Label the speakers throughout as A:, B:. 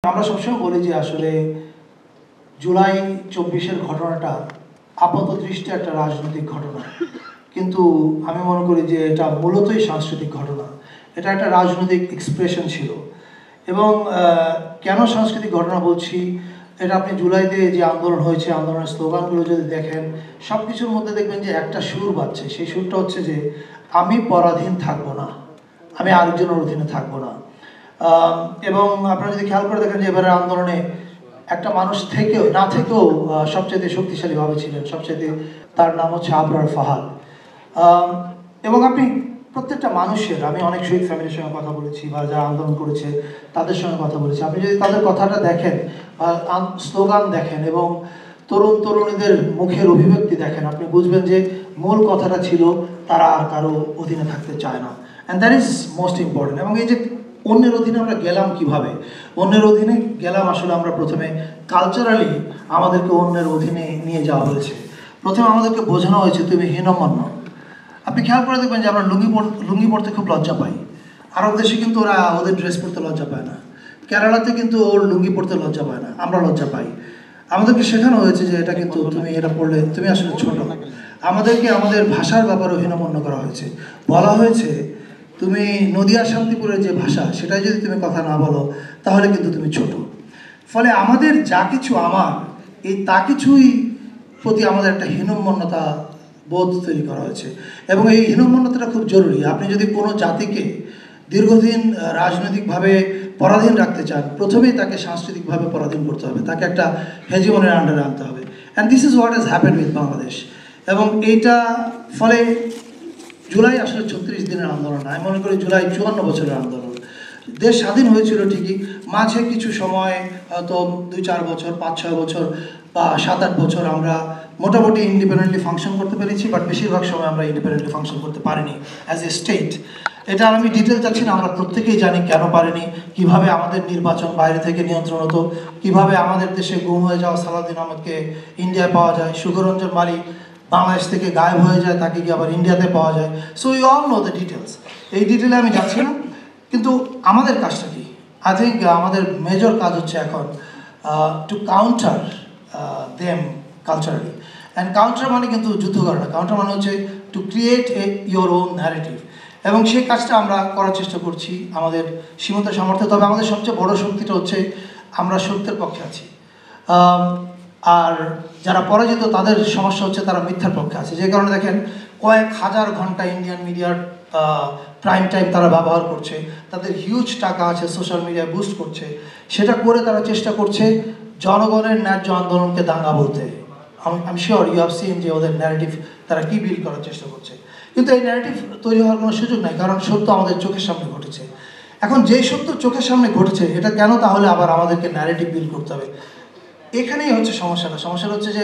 A: আমরা সবসময় বলি যে আসলে জুলাই ২৪-এর ঘটনাটা আপাত দৃষ্টি একটা রাজনৈতিক ঘটনা, কিন্তু আমি মনে করি যে এটা মূলতই সাংস্কৃতিক ঘটনা। এটা একটা রাজনৈতিক এক্সপ্রেশন ছিল। এবং কেন সাংস্কৃতিক ঘটনা বলছি, এটা আপনি জুলাইতে যে আন্দোলন হয়েছে, আন্দোলনের স্লোগানগুলো যদি দেখেন, সব কিছুর মধ্যে দেখবেন যে একটা সুর বাজছে। সেই সুরটা হচ্ছে যে আমি পরাধীন থাকবো না, আমি আরেকজনের অধীনে থাকবো না। এবং আপনারা যদি খেয়াল করে দেখেন যে এবারের আন্দোলনে একটা মানুষ থেকেও না থেকেও সবচেয়ে শক্তিশালীভাবে ছিলেন, সবচেয়ে, তার নাম হচ্ছে আবরার ফাহাদ। এবং আপনি প্রত্যেকটা মানুষের, আমি অনেক শহীদ ফ্যামিলির সঙ্গে কথা বলেছি বা যারা আন্দোলন করেছে তাদের সঙ্গে কথা বলেছি, আপনি যদি তাদের কথাটা দেখেন বা স্লোগান দেখেন এবং তরুণ তরুণীদের মুখের অভিব্যক্তি দেখেন, আপনি বুঝবেন যে মূল কথাটা ছিল তারা আর কারো অধীনে থাকতে চায় না। And that is most important. এবং এই যে অন্যের অধীনে আমরা গেলাম কিভাবে, অন্যের অধীনে গেলাম আসলে আমরা প্রথমে কালচারালি আমাদেরকে অন্যের অধীনে নিয়ে যাওয়া হয়েছে। প্রথমে আমাদেরকে বোঝানো হয়েছে তুমি হীনমন্য। আপনি খেয়াল করে দেখবেন যে আমরা লুঙ্গি পরতে খুব লজ্জা পাই। আরব দেশে কিন্তু ওরা ওদের ড্রেস পরতে লজ্জা পায় না। কেরালাতে কিন্তু ওর লুঙ্গি পরতে লজ্জা পায় না, আমরা লজ্জা পাই। আমাদেরকে শেখানো হয়েছে যে এটা কিন্তু তুমি এটা পড়লে তুমি আসলে ছোট। আমাদেরকে আমাদের ভাষার ব্যাপারেও হীনমন্য করা হয়েছে। বলা হয়েছে তুমি নদিয়া শান্তিপুরের যে ভাষা, সেটাই যদি তুমি কথা না বলো তাহলে কিন্তু তুমি ছোট। ফলে আমাদের যা কিছু আমার এই তা কিছুই প্রতি আমাদের একটা হীনমন্যতা বোধ তৈরি করা হয়েছে। এবং এই হীনমন্যতাটা খুব জরুরি। আপনি যদি কোনো জাতিকে দীর্ঘদিন রাজনৈতিকভাবে পরাধীন রাখতে চান, প্রথমেই তাকে সাংস্কৃতিকভাবে পরাধীন করতে হবে, তাকে একটা হেজিমনের আন্ডারে আনতে হবে। And this is what has happened with Bangladesh. এবং এইটা ফলে জুলাই আসলে ৩৬ দিনের আন্দোলন না, আমি মনে করি জুলাই ৫৪ বছরের আন্দোলন। দেশ স্বাধীন হয়েছিল ঠিকই, মাঝে কিছু সময় হয়তো ২-৪ বছর, ৫-৬ বছর বা ৭-৮ বছর আমরা মোটামুটি ইন্ডিপেন্ডেন্টলি ফাংশন করতে পেরেছি, বাট বেশিরভাগ সময় আমরা ইন্ডিপেন্ডেন্টলি ফাংশন করতে পারিনি অ্যাজ এ স্টেট। এটা আমি ডিটেল যাচ্ছি না, আমরা প্রত্যেকেই জানি কেন পারিনি, কিভাবে আমাদের নির্বাচন বাইরে থেকে নিয়ন্ত্রণ হতো, কিভাবে আমাদের দেশে গুম হয়ে যাওয়া সালাউদ্দিন আহমদকে ইন্ডিয়ায় পাওয়া যায়, সুখরঞ্জন মালিক বাংলাদেশ থেকে গায়েব হয়ে যায়, তাকে কি আবার ইন্ডিয়াতে পাওয়া যায়। So we all know the details. এই ডিটেলে আমি যাচ্ছি না, কিন্তু আমাদের কাজটা কি? আই থিঙ্ক আমাদের মেজর কাজ হচ্ছে এখন two counter them culturally. And counter মানে কিন্তু যুদ্ধ করা না, কাউন্টার মানে হচ্ছে to create your own narrative. এবং সেই কাজটা আমরা করার চেষ্টা করছি আমাদের সীমিত সামর্থ্য। তবে আমাদের সবচেয়ে বড় শক্তিটা হচ্ছে আমরা সত্যের পক্ষে আছি। আর যারা পরাজিত তাদের সমস্যা হচ্ছে তারা মিথ্যার পক্ষে আছে। যে কারণে দেখেন কয়েক হাজার ঘন্টা ইন্ডিয়ান মিডিয়ার প্রাইম টাইম তারা ব্যবহার করছে, তাদের হিউজ টাকা আছে, সোশ্যাল মিডিয়ায় বুস্ট করছে, সেটা করে তারা চেষ্টা করছে জনগণের ন্যায্য আন্দোলনকে দাঙ্গা বলতে। আমি শিওর ইউ হ্যাভ সিন যে ওদের ন্যারেটিভ তারা কী বিল্ড করার চেষ্টা করছে। কিন্তু এই ন্যারেটিভ তৈরি হওয়ার কোনো সুযোগ নাই, কারণ সত্য আমাদের চোখের সামনে ঘটেছে। এখন যেই সত্য চোখের সামনে ঘটেছে, এটা কেন তাহলে আবার আমাদেরকে ন্যারেটিভ বিল্ড করতে হবে? এখানেই হচ্ছে সমস্যাটা। সমস্যাটা হচ্ছে যে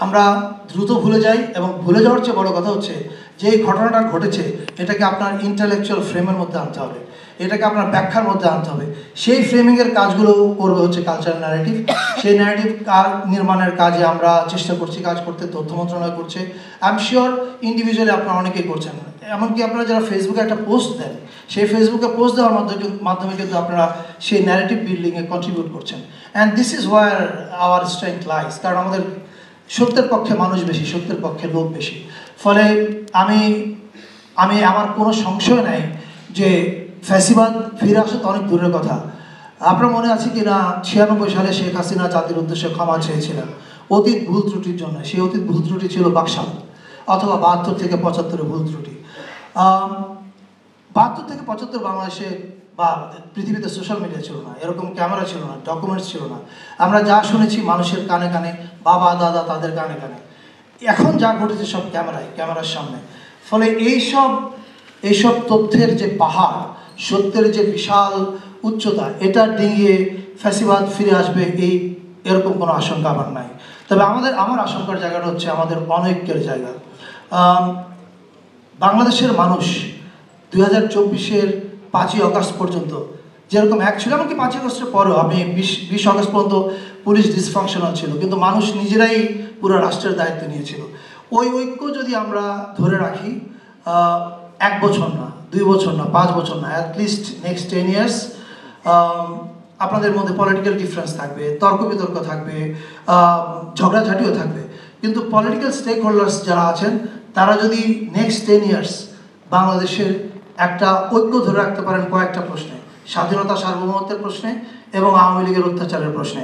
A: আমরা দ্রুত ভুলে যাই, এবং ভুলে যাওয়ার চেয়ে বড় কথা হচ্ছে যে এই ঘটনাটা ঘটেছে এটাকে আপনার ইন্টেলেকচুয়াল ফ্রেমের মধ্যে আনতে হবে, এটাকে আপনার ব্যাখ্যার মধ্যে আনতে হবে। সেই ফ্রেমিংয়ের কাজগুলো করবে হচ্ছে কালচারাল ন্যারেটিভ। সেই ন্যারেটিভ নির্মাণের কাজে আমরা চেষ্টা করছি, কাজ করতে তথ্য মন্ত্রণালয় করছে, আই এম শিওর ইন্ডিভিজুয়ালি আপনারা অনেকেই করছেন। এমনকি আপনারা যারা ফেসবুকে একটা পোস্ট দেন, সেই ফেসবুকে পোস্ট দেওয়ার মাধ্যমে কিন্তু আপনারা সেই ন্যারেটিভ বিল্ডিংয়ে কন্ট্রিবিউট করছেন। And this is where our strength lies. কারণ আমাদের সত্যের পক্ষে মানুষ বেশি, সত্যের পক্ষে লোক বেশি। ফলে আমি আমার কোনো সংশয় নাই যে ফ্যাসিবাদ ফিরে আসা তো অনেক দূরের কথা। আপনার মনে আছে কি না 96 সালে শেখ হাসিনা জাতির উদ্দেশ্যে ক্ষমা চেয়েছিলেন অতীত ভুল ত্রুটির জন্য। সেই অতীত ভুল ত্রুটি ছিল বাকশাল, অথবা 72 থেকে 75 ভুল ত্রুটি। 72 থেকে 75 বাংলাদেশে বা পৃথিবীতে সোশ্যাল মিডিয়া ছিল না, এরকম ক্যামেরা ছিল না, ডকুমেন্টস ছিল না। আমরা যা শুনেছি মানুষের কানে কানে, বাবা দাদা তাদের কানে কানে। এখন যা ঘটেছে সব ক্যামেরার সামনে। ফলে এইসব তথ্যের যে পাহাড়, সত্যের যে বিশাল উচ্চতা, এটা ডিঙিয়ে ফ্যাসিবাদ ফিরে আসবে এরকম কোনো আশঙ্কা আমার নাই। তবে আমার আশঙ্কার জায়গাটা হচ্ছে আমাদের অনৈক্যের জায়গা। বাংলাদেশের মানুষ 2024-এর 5ই আগস্ট পর্যন্ত যেরকম এক ছিল, এমনকি 5ই আগস্টের পরেও আপনি 20 আগস্ট পর্যন্ত পুলিশ ডিসফাংশনাল ছিল, কিন্তু মানুষ নিজেরাই পুরো রাষ্ট্রের দায়িত্ব নিয়েছিল। ওই ঐক্য যদি আমরা ধরে রাখি 1 বছর না, 2 বছর না, 5 বছর না, অ্যাটলিস্ট নেক্সট 10 ইয়ার্স, আপনাদের মধ্যে পলিটিক্যাল ডিফারেন্স থাকবে, তর্ক বিতর্ক থাকবে, ঝগড়াঝাটিও থাকবে, কিন্তু পলিটিক্যাল স্টেক হোল্ডার্স যারা আছেন তারা যদি নেক্সট 10 ইয়ার্স বাংলাদেশের একটা ঐক্য ধরে রাখতে পারেন কয়েকটা প্রশ্নে, স্বাধীনতা সার্বভৌমত্বের প্রশ্নে এবং আওয়ামী লীগের অত্যাচারের প্রশ্নে,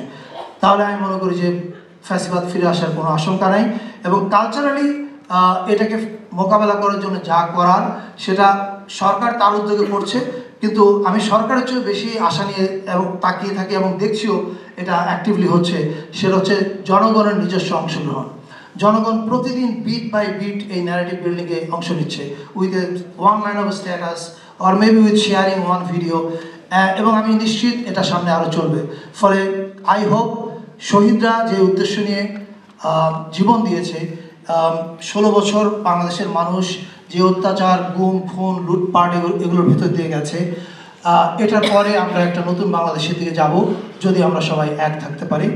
A: তাহলে আমি মনে করি যে ফ্যাসিবাদ ফিরে আসার কোনো আশঙ্কা নাই। এবং কালচারালি এটাকে মোকাবেলা করার জন্য যা করার সেটা সরকার তার উদ্যোগে করছে, কিন্তু আমি সরকারের চেয়ে বেশি আশা নিয়ে এবং তাকিয়ে থাকি এবং দেখছিও এটা অ্যাক্টিভলি হচ্ছে, সেটা হচ্ছে জনগণের নিজস্ব অংশগ্রহণ। জনগণ প্রতিদিন বিট বাই বিট এই ন্যারেটিভ বিল্ডিংয়ে অংশ নিচ্ছে, with a one line of status or maybe with sharing one video, এবং আমি নিশ্চিত এটা সামনে আরও চলবে। ফলে আই হোপ শহীদরা যে উদ্দেশ্য নিয়ে জীবন দিয়েছে, 16 বছর বাংলাদেশের মানুষ যে অত্যাচার, গুম, খুন, লুটপাট এগুলোর ভিতর দিয়ে গেছে, এটার পরে আমরা একটা নতুন বাংলাদেশের দিকে যাব যদি আমরা সবাই এক থাকতে পারি।